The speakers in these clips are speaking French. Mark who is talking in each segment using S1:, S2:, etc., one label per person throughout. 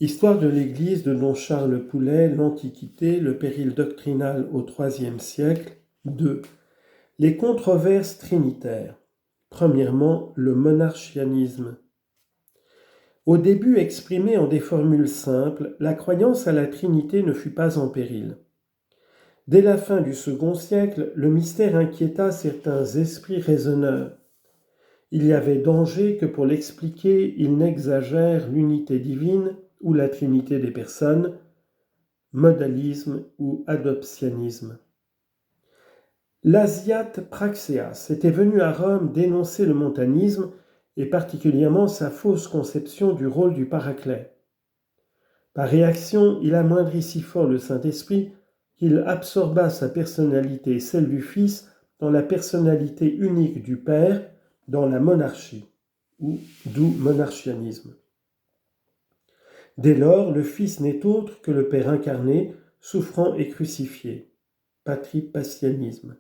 S1: Histoire de l'Église de Don Charles Poulet, l'Antiquité, le péril doctrinal au IIIe siècle. 2. Les controverses trinitaires. Premièrement, le monarchianisme. Au début exprimé en des formules simples, la croyance à la Trinité ne fut pas en péril. Dès la fin du second siècle, le mystère inquiéta certains esprits raisonneurs. Il y avait danger que pour l'expliquer, ils n'exagèrent l'unité divine ou la trinité des personnes, modalisme ou adoptionnisme. L'Asiate Praxéas était venu à Rome dénoncer le montanisme et particulièrement sa fausse conception du rôle du Paraclet. Par réaction, il amoindrit si fort le Saint-Esprit qu'il absorba sa personnalité et celle du Fils dans la personnalité unique du Père, dans la monarchie, d'où monarchianisme. Dès lors, le Fils n'est autre que le Père incarné, souffrant et crucifié. Patripassianisme.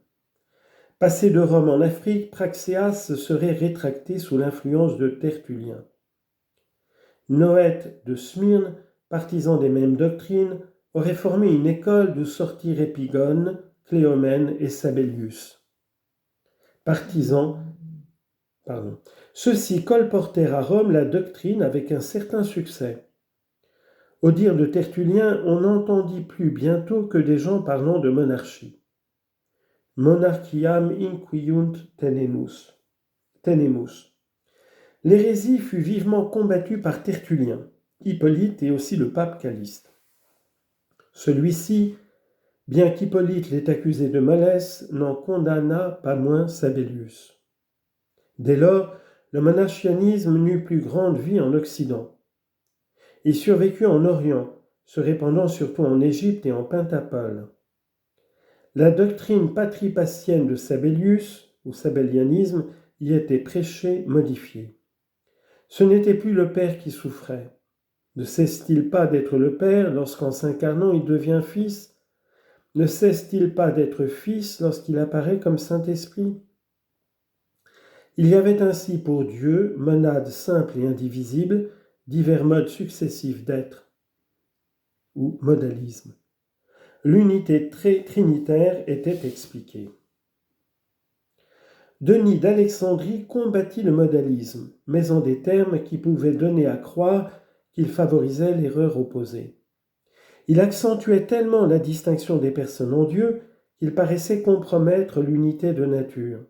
S1: Passé de Rome en Afrique, Praxéas se serait rétracté sous l'influence de Tertullien. Noète de Smyrne, partisan des mêmes doctrines, aurait formé une école d'où sortirent Épigone, Cléomène et Sabellius. Ceux-ci colportèrent à Rome la doctrine avec un certain succès. Au dire de Tertullien, on n'entendit plus bientôt que des gens parlant de monarchie. Monarchiam inquiunt tenemus. L'hérésie fut vivement combattue par Tertullien, Hippolyte et aussi le pape Caliste. Celui-ci, bien qu'Hippolyte l'ait accusé de mollesse, n'en condamna pas moins Sabellius. Dès lors, le monarchianisme n'eut plus grande vie en Occident. Il survécut en Orient, se répandant surtout en Égypte et en Pentapole. La doctrine patripassienne de Sabellius, ou sabellianisme, y était prêchée, modifiée. Ce n'était plus le Père qui souffrait. Ne cesse-t-il pas d'être le Père lorsqu'en s'incarnant il devient Fils ? Ne cesse-t-il pas d'être Fils lorsqu'il apparaît comme Saint-Esprit ? Il y avait ainsi pour Dieu, monade simple et indivisible, divers modes successifs d'être, ou modalisme. L'unité trinitaire était expliquée. Denis d'Alexandrie combattit le modalisme, mais en des termes qui pouvaient donner à croire qu'il favorisait l'erreur opposée. Il accentuait tellement la distinction des personnes en Dieu qu'il paraissait compromettre l'unité de nature.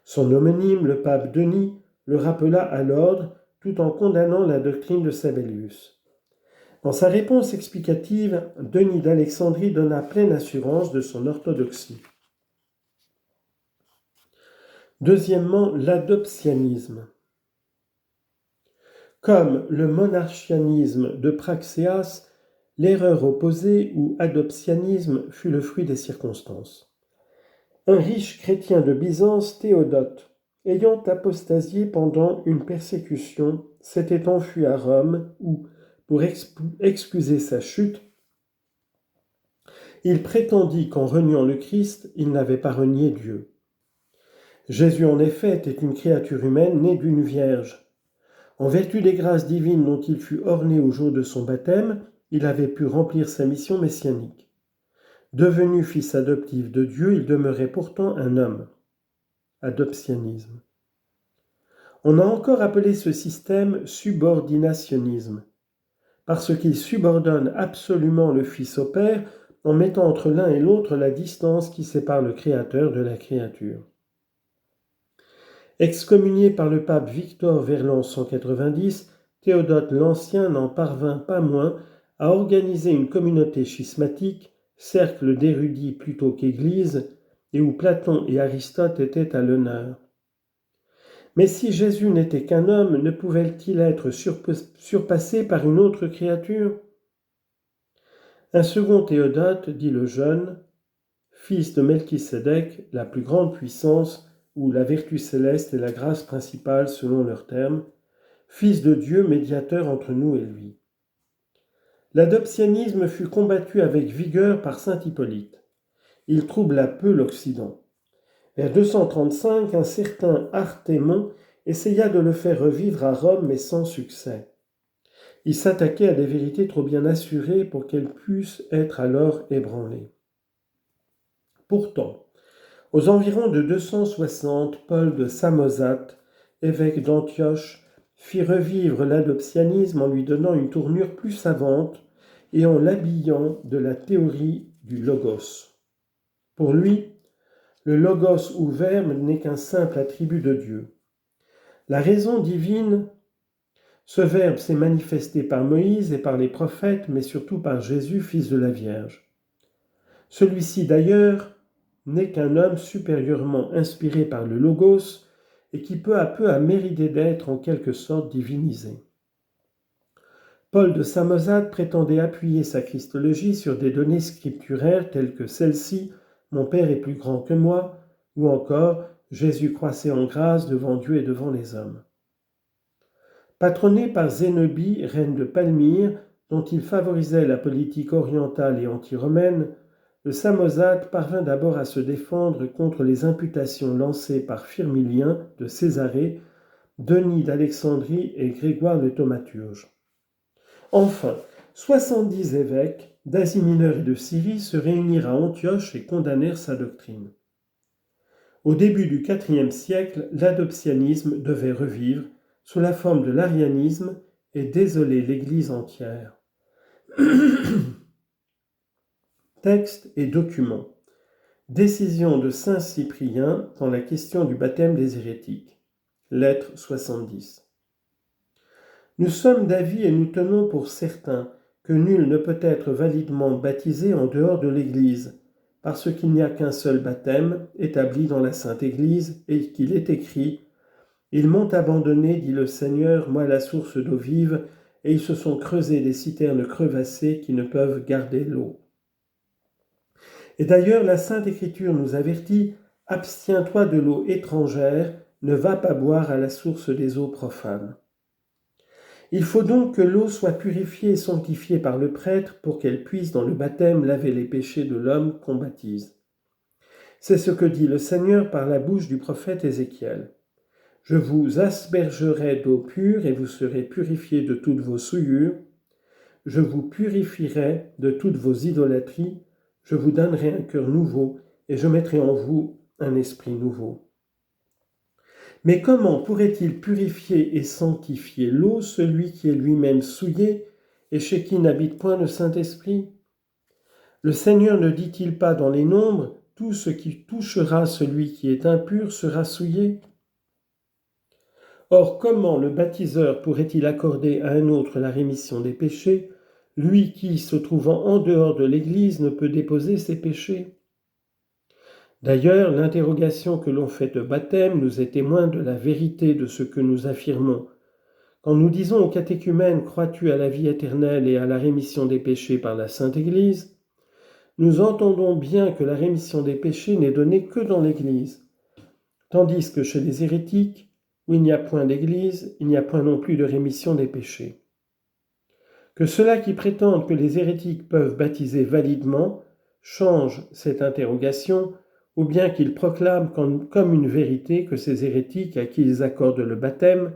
S1: Son homonyme, le pape Denis, le rappela à l'ordre tout en condamnant la doctrine de Sabellius. Dans sa réponse explicative, Denis d'Alexandrie donna pleine assurance de son orthodoxie. Deuxièmement, l'adoptionnisme. Comme le monarchianisme de Praxéas, l'erreur opposée ou adoptionnisme fut le fruit des circonstances. Un riche chrétien de Byzance, Théodote, ayant apostasié pendant une persécution, s'était enfui à Rome où, pour excuser sa chute, il prétendit qu'en reniant le Christ, il n'avait pas renié Dieu. Jésus, en effet, était une créature humaine née d'une vierge. En vertu des grâces divines dont il fut orné au jour de son baptême, il avait pu remplir sa mission messianique. Devenu fils adoptif de Dieu, il demeurait pourtant un homme. Adoptionnisme. On a encore appelé ce système subordinationnisme, parce qu'il subordonne absolument le Fils au Père en mettant entre l'un et l'autre la distance qui sépare le Créateur de la créature. Excommunié par le pape Victor vers l'an 190, Théodote l'Ancien n'en parvint pas moins à organiser une communauté schismatique, cercle d'érudits plutôt qu'église, et où Platon et Aristote étaient à l'honneur. Mais si Jésus n'était qu'un homme, ne pouvait-il être surpassé par une autre créature ? Un second Théodote, dit le jeune, fils de Melchisédek, la plus grande puissance, ou la vertu céleste et la grâce principale selon leurs termes, fils de Dieu, médiateur entre nous et lui. L'adoptionnisme fut combattu avec vigueur par saint Hippolyte. Il troubla peu l'Occident. Vers 235, un certain Artémon essaya de le faire revivre à Rome, mais sans succès. Il s'attaquait à des vérités trop bien assurées pour qu'elles puissent être alors ébranlées. Pourtant, aux environs de 260, Paul de Samosate, évêque d'Antioche, fit revivre l'adoptianisme en lui donnant une tournure plus savante et en l'habillant de la théorie du logos. Pour lui, le logos ou verbe n'est qu'un simple attribut de Dieu. La raison divine, ce verbe s'est manifesté par Moïse et par les prophètes, mais surtout par Jésus, fils de la Vierge. Celui-ci d'ailleurs n'est qu'un homme supérieurement inspiré par le logos et qui peu à peu a mérité d'être en quelque sorte divinisé. Paul de Samosate prétendait appuyer sa christologie sur des données scripturaires telles que celle-ci, « Mon Père est plus grand que moi » ou encore « Jésus croissait en grâce devant Dieu et devant les hommes ». Patronné par Zénobie, reine de Palmyre, dont il favorisait la politique orientale et anti-romaine, le Samosate parvint d'abord à se défendre contre les imputations lancées par Firmilien de Césarée, Denis d'Alexandrie et Grégoire le Thaumaturge. Enfin, 70 évêques d'Asie mineure et de Syrie se réunirent à Antioche et condamnèrent sa doctrine. Au début du IVe siècle, l'adoptianisme devait revivre sous la forme de l'arianisme et désoler l'Église entière. Texte et documents. Décision de saint Cyprien dans la question du baptême des hérétiques. Lettre 70. Nous sommes d'avis et nous tenons pour certain que nul ne peut être validement baptisé en dehors de l'Église, parce qu'il n'y a qu'un seul baptême établi dans la Sainte Église et qu'il est écrit « Ils m'ont abandonné, dit le Seigneur, moi la source d'eau vive, et ils se sont creusés des citernes crevassées qui ne peuvent garder l'eau. » Et d'ailleurs, la Sainte Écriture nous avertit « Abstiens-toi de l'eau étrangère, ne va pas boire à la source des eaux profanes. » Il faut donc que l'eau soit purifiée et sanctifiée par le prêtre pour qu'elle puisse dans le baptême laver les péchés de l'homme qu'on baptise. C'est ce que dit le Seigneur par la bouche du prophète Ézéchiel. « Je vous aspergerai d'eau pure et vous serez purifiés de toutes vos souillures. Je vous purifierai de toutes vos idolâtries. Je vous donnerai un cœur nouveau et je mettrai en vous un esprit nouveau. » Mais comment pourrait-il purifier et sanctifier l'eau, celui qui est lui-même souillé et chez qui n'habite point le Saint-Esprit ? Le Seigneur ne dit-il pas dans les Nombres « Tout ce qui touchera celui qui est impur sera souillé » ? Or, comment le baptiseur pourrait-il accorder à un autre la rémission des péchés, lui qui, se trouvant en dehors de l'Église, ne peut déposer ses péchés ? D'ailleurs, l'interrogation que l'on fait de baptême nous est témoin de la vérité de ce que nous affirmons. Quand nous disons aux catéchumènes « Crois-tu à la vie éternelle et à la rémission des péchés par la Sainte Église ?» nous entendons bien que la rémission des péchés n'est donnée que dans l'Église, tandis que chez les hérétiques, où il n'y a point d'Église, il n'y a point non plus de rémission des péchés. Que ceux-là qui prétendent que les hérétiques peuvent baptiser validement changent cette interrogation, ou bien qu'ils proclament comme une vérité que ces hérétiques à qui ils accordent le baptême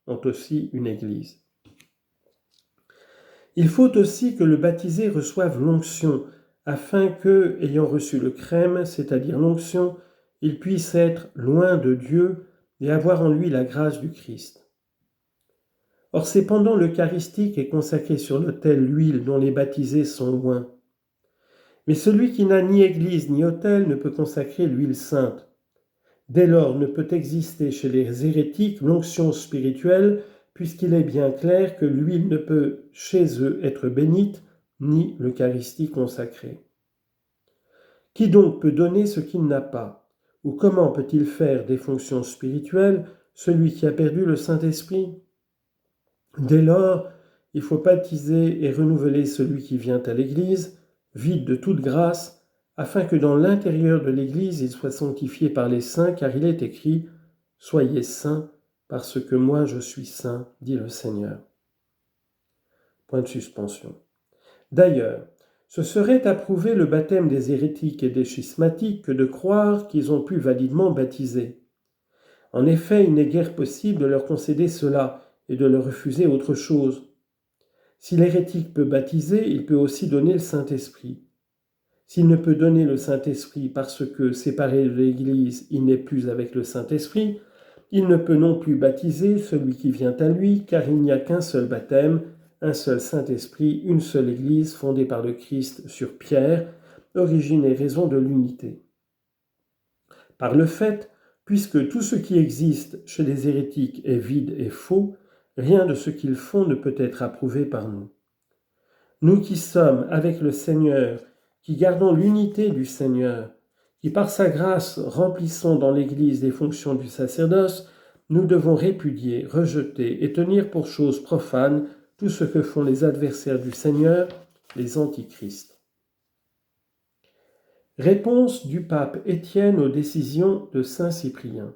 S1: ont aussi une Église. Il faut aussi que le baptisé reçoive l'onction, afin que, ayant reçu le chrème, c'est-à-dire l'onction, il puisse être loin de Dieu et avoir en lui la grâce du Christ. Or c'est pendant l'Eucharistie qu'est consacrée sur l'autel l'huile dont les baptisés sont loin. Mais celui qui n'a ni église ni autel ne peut consacrer l'huile sainte. Dès lors ne peut exister chez les hérétiques l'onction spirituelle, puisqu'il est bien clair que l'huile ne peut chez eux être bénite, ni l'Eucharistie consacrée. Qui donc peut donner ce qu'il n'a pas ? Ou comment peut-il faire des fonctions spirituelles celui qui a perdu le Saint-Esprit ? Dès lors, il faut baptiser et renouveler celui qui vient à l'Église, vide de toute grâce, afin que dans l'intérieur de l'Église il soit sanctifié par les saints, car il est écrit « Soyez saints, parce que moi je suis saint, dit le Seigneur. » Point de suspension. D'ailleurs, ce serait approuver le baptême des hérétiques et des schismatiques que de croire qu'ils ont pu validement baptiser. En effet, il n'est guère possible de leur concéder cela et de leur refuser autre chose. Si l'hérétique peut baptiser, il peut aussi donner le Saint-Esprit. S'il ne peut donner le Saint-Esprit parce que, séparé de l'Église, il n'est plus avec le Saint-Esprit, il ne peut non plus baptiser celui qui vient à lui, car il n'y a qu'un seul baptême, un seul Saint-Esprit, une seule Église fondée par le Christ sur Pierre, origine et raison de l'unité. Par le fait, puisque tout ce qui existe chez les hérétiques est vide et faux, rien de ce qu'ils font ne peut être approuvé par nous. Nous qui sommes avec le Seigneur, qui gardons l'unité du Seigneur, qui par sa grâce remplissons dans l'Église les fonctions du sacerdoce, nous devons répudier, rejeter et tenir pour chose profane tout ce que font les adversaires du Seigneur, les antichrists. Réponse du pape Étienne aux décisions de saint Cyprien.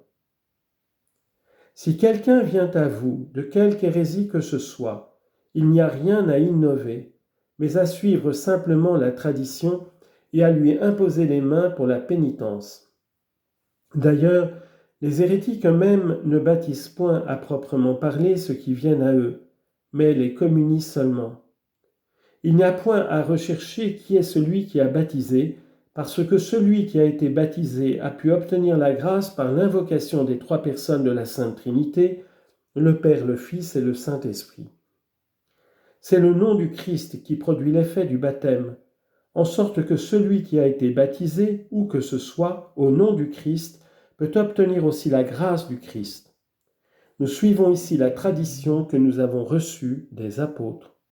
S1: Si quelqu'un vient à vous, de quelque hérésie que ce soit, il n'y a rien à innover, mais à suivre simplement la tradition et à lui imposer les mains pour la pénitence. D'ailleurs, les hérétiques eux-mêmes ne baptisent point à proprement parler ceux qui viennent à eux, mais les communisent seulement. Il n'y a point à rechercher qui est celui qui a baptisé, parce que celui qui a été baptisé a pu obtenir la grâce par l'invocation des trois personnes de la Sainte Trinité, le Père, le Fils et le Saint-Esprit. C'est le nom du Christ qui produit l'effet du baptême, en sorte que celui qui a été baptisé, où que ce soit, au nom du Christ, peut obtenir aussi la grâce du Christ. Nous suivons ici la tradition que nous avons reçue des apôtres.